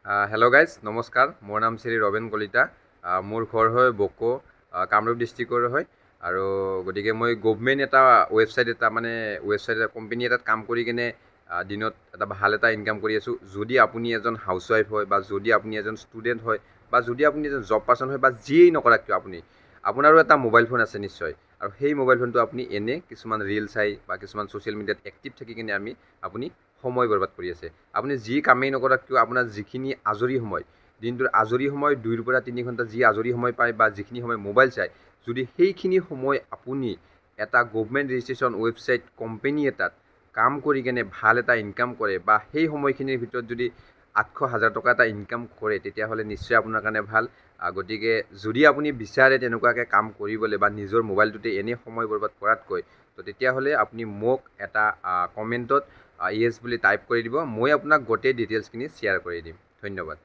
Hello' guys নমস্কাৰ। মোৰ নাম শ্ৰী ৰবেন কলিতা। মোৰ ঘৰ হয় বকো, কামৰূপ ডিষ্ট্ৰিক্টৰ হয়। আৰু গতিকে মই গভমেণ্ট এটা ৱেবছাইট কোম্পেনী এটাত কাম কৰি কিনে দিনত ভাল এটা ইনকাম কৰি আছোঁ। যদি আপুনি এজন হাউচৱাইফ হয় বা যদি আপুনি এজন ষ্টুডেণ্ট হয় বা যদি আপুনি এজন জব পাৰ্চন হয় বা যিয়েই নকৰক কিয় আপোনাৰো এটা মোবাইল ফোন আছে নিশ্চয়। আৰু সেই মোবাইল ফোনটো আপুনি এনে কিছুমান ৰিল চাই বা কিছুমান ছ'চিয়েল মিডিয়াত এক্টিভ থাকি কিনে আপুনি সময় বৰবাদ কৰি আছে। আপুনি যি কামেই নকৰক কিয় আপোনাৰ যিখিনি আজৰি সময়, দিনটোৰ আজৰি সময় 2ৰ পৰা 3 ঘণ্টা যি আজৰি সময় পায় বা যিখিনি সময় মোবাইল চায়, যদি সেইখিনি সময় আপুনি এটা গভমেণ্ট ৰেজিষ্ট্ৰেশ্যন ৱেবছাইট কোম্পেনী এটাত কাম কৰি কেনে ভাল এটা ইনকাম কৰে বা সেই সময়খিনিৰ ভিতৰত যদি 800,000 টকা এটা ইনকাম কৰে, তেতিয়াহ'লে নিশ্চয় আপোনাৰ কাৰণে ভাল। গতিকে যদি আপুনি বিচাৰে তেনেকুৱাকৈ কাম কৰিবলৈ বা নিজৰ মোবাইলটোতে এনেই সময় বৰবাদ কৰাতকৈ, তো তেতিয়াহ'লে আপুনি মোক এটা কমেণ্টত য়েছ বুলি টাইপ কৰি দিব। মই আপোনাক গোটেই ডিটেইলছখিনি শ্বেয়াৰ কৰি দিম। ধন্যবাদ।